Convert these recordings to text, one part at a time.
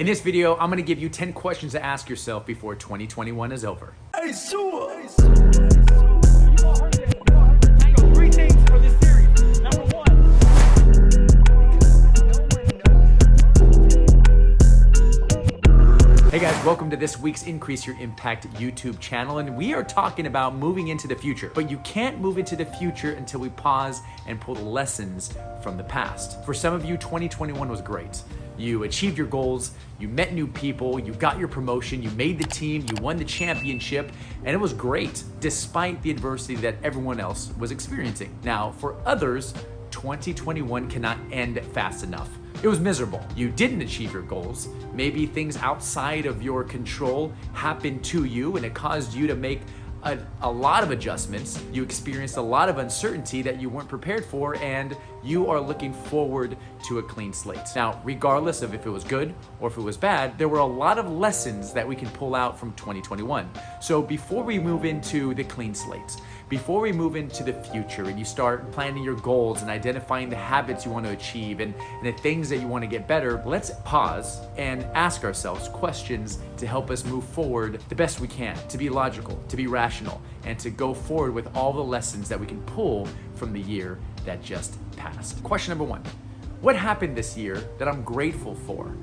In this video, I'm gonna give you 10 questions to ask yourself before 2021 is over. Hey, sure. Three things for this series. Number one. Hey guys, welcome to this week's Increase Your Impact YouTube channel, and we are talking about moving into the future. But you can't move into the future until we pause and pull the lessons from the past. For some of you, 2021 was great. You achieved your goals, you met new people, you got your promotion, you made the team, you won the championship, and it was great despite the adversity that everyone else was experiencing. Now, for others, 2021 cannot end fast enough. It was miserable. You didn't achieve your goals. Maybe things outside of your control happened to you and it caused you to make a lot of adjustments. You experienced a lot of uncertainty that you weren't prepared for, and you are looking forward to a clean slate. Now, regardless of if it was good or if it was bad, there were a lot of lessons that we can pull out from 2021. So before we move into the clean slate, before we move into the future and you start planning your goals and identifying the habits you want to achieve and the things that you want to get better, let's pause and ask ourselves questions to help us move forward the best we can, to be logical, to be rational, and to go forward with all the lessons that we can pull from the year that just passed. Question number one, what happened this year that I'm grateful for?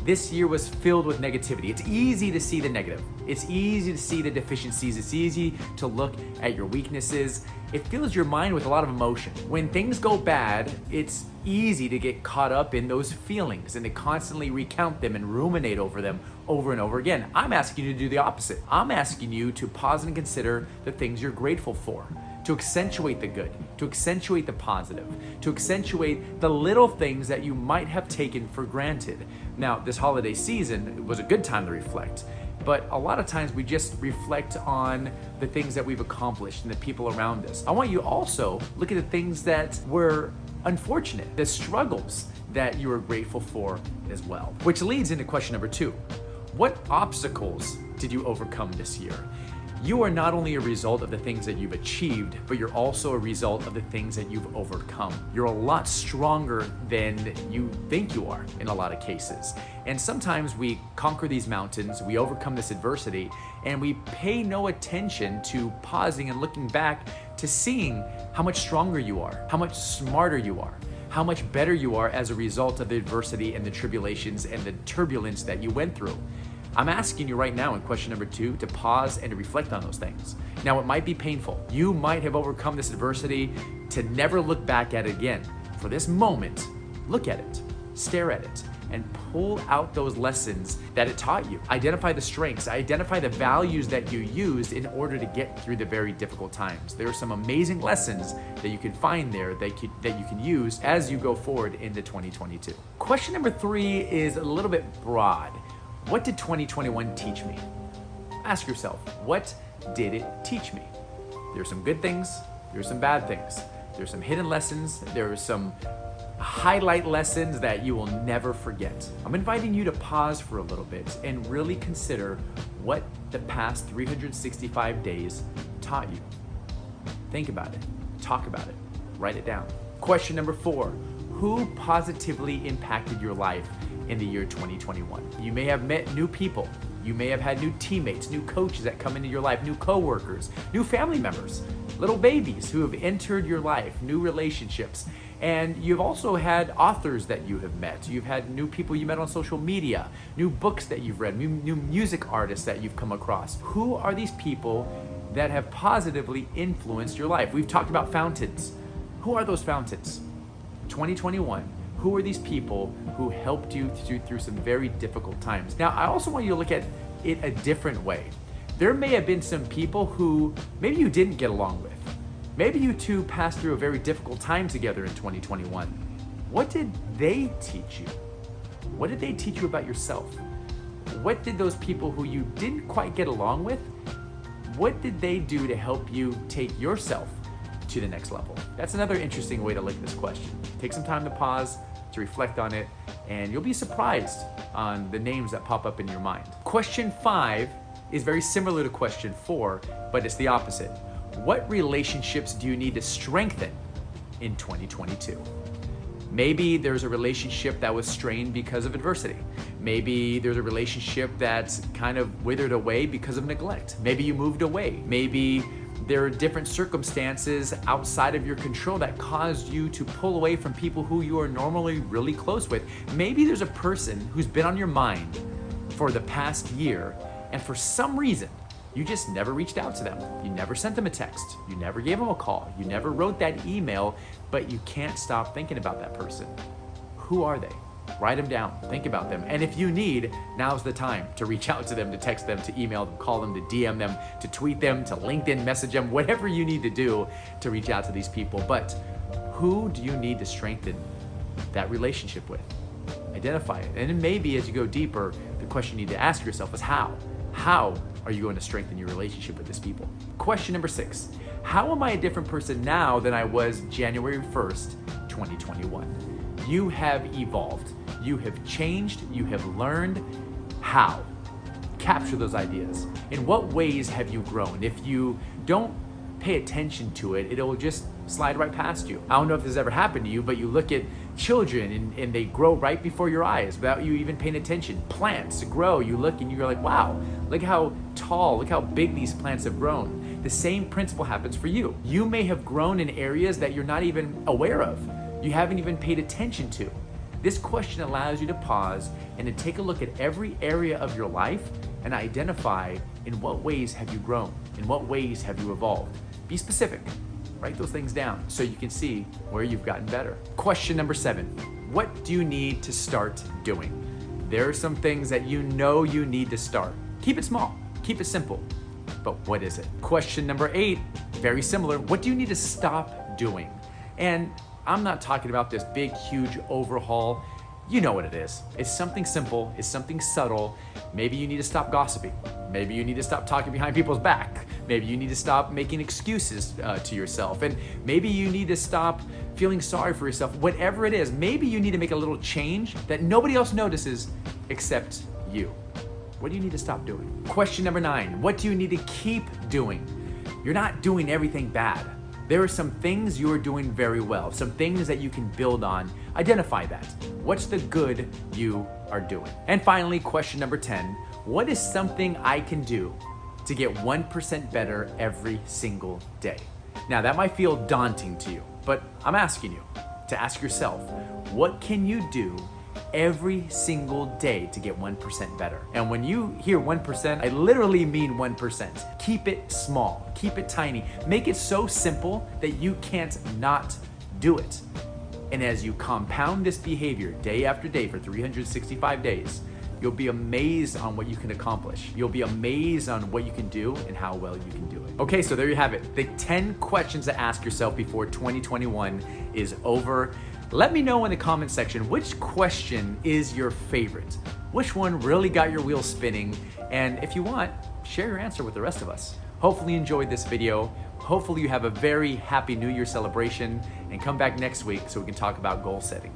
This year was filled with negativity. It's easy to see the negative. It's easy to see the deficiencies. It's easy to look at your weaknesses. It fills your mind with a lot of emotion. When things go bad, it's easy to get caught up in those feelings and to constantly recount them and ruminate over them over and over again. I'm asking you to do the opposite. I'm asking you to pause and consider the things you're grateful for, to accentuate the good, to accentuate the positive, to accentuate the little things that you might have taken for granted. Now, this holiday season was a good time to reflect, but a lot of times we just reflect on the things that we've accomplished and the people around us. I want you also look at the things that were unfortunate, the struggles that you were grateful for as well. Which leads into question number two. What obstacles did you overcome this year? You are not only a result of the things that you've achieved, but you're also a result of the things that you've overcome. You're a lot stronger than you think you are in a lot of cases. And sometimes we conquer these mountains, we overcome this adversity, and we pay no attention to pausing and looking back to seeing how much stronger you are, how much smarter you are, how much better you are as a result of the adversity and the tribulations and the turbulence that you went through. I'm asking you right now in question number two to pause and to reflect on those things. Now, it might be painful. You might have overcome this adversity to never look back at it again. For this moment, look at it, stare at it, and pull out those lessons that it taught you. Identify the strengths, identify the values that you used in order to get through the very difficult times. There are some amazing lessons that you can find there that you can use as you go forward into 2022. Question number three is a little bit broad. What did 2021 teach me? Ask yourself, what did it teach me? There's some good things, there's some bad things, there's some hidden lessons, there are some highlight lessons that you will never forget. I'm inviting you to pause for a little bit and really consider what the past 365 days taught you. Think about it, talk about it, write it down. Question number four, who positively impacted your life in the year 2021? You may have met new people. You may have had new teammates, new coaches that come into your life, new coworkers, new family members, little babies who have entered your life, new relationships. And you've also had authors that you have met. You've had new people you met on social media, new books that you've read, new music artists that you've come across. Who are these people that have positively influenced your life? We've talked about fountains. Who are those fountains? 2021. Who are these people who helped you through some very difficult times? Now, I also want you to look at it a different way. There may have been some people who maybe you didn't get along with. Maybe you two passed through a very difficult time together in 2021. What did they teach you? What did they teach you about yourself? What did those people who you didn't quite get along with, what did they do to help you take yourself to the next level? That's another interesting way to look at this question. Take some time to pause, to reflect on it, and you'll be surprised on the names that pop up in your mind. Question 5 is very similar to question 4, but it's the opposite. What relationships do you need to strengthen in 2022? Maybe there's a relationship that was strained because of adversity. Maybe there's a relationship that's kind of withered away because of neglect. Maybe you moved away. Maybe there are different circumstances outside of your control that caused you to pull away from people who you are normally really close with. Maybe there's a person who's been on your mind for the past year, and for some reason, you just never reached out to them. You never sent them a text. You never gave them a call. You never wrote that email, but you can't stop thinking about that person. Who are they? Write them down, think about them. And if you need, now's the time to reach out to them, to text them, to email them, call them, to DM them, to tweet them, to LinkedIn message them, whatever you need to do to reach out to these people. But who do you need to strengthen that relationship with? Identify it. And then maybe as you go deeper, the question you need to ask yourself is how? How are you going to strengthen your relationship with these people? Question number 6, how am I a different person now than I was January 1st, 2021? You have evolved. You have changed. You have learned. How? Capture those ideas. In what ways have you grown? If you don't pay attention to it, it'll just slide right past you. I don't know if this has ever happened to you, but you look at children and they grow right before your eyes without you even paying attention. Plants grow. You look and you're like, wow, look how tall, look how big these plants have grown. The same principle happens for you. You may have grown in areas that you're not even aware of. You haven't even paid attention to. This question allows you to pause and to take a look at every area of your life and identify in what ways have you grown, in what ways have you evolved. Be specific. Write those things down so you can see where you've gotten better. Question number 7, what do you need to start doing? There are some things that you know you need to start. Keep it small, keep it simple, but what is it? Question number 8, very similar, what do you need to stop doing? And I'm not talking about this big, huge overhaul. You know what it is. It's something simple, it's something subtle. Maybe you need to stop gossiping. Maybe you need to stop talking behind people's back. Maybe you need to stop making excuses to yourself. And maybe you need to stop feeling sorry for yourself. Whatever it is, maybe you need to make a little change that nobody else notices except you. What do you need to stop doing? Question number 9, what do you need to keep doing? You're not doing everything bad. There are some things you are doing very well, some things that you can build on. Identify that. What's the good you are doing? And finally, question number 10, what is something I can do to get 1% better every single day? Now that might feel daunting to you, but I'm asking you to ask yourself, what can you do every single day to get 1% better? And when you hear 1%, I literally mean 1%. Keep it small, keep it tiny, make it so simple that you can't not do it. And as you compound this behavior day after day for 365 days, you'll be amazed on what you can accomplish. You'll be amazed on what you can do and how well you can do it. Okay, so there you have it. The 10 questions to ask yourself before 2021 is over. Let me know in the comment section which question is your favorite. Which one really got your wheels spinning? And if you want, share your answer with the rest of us. Hopefully you enjoyed this video. Hopefully you have a very happy New Year celebration, and come back next week so we can talk about goal setting.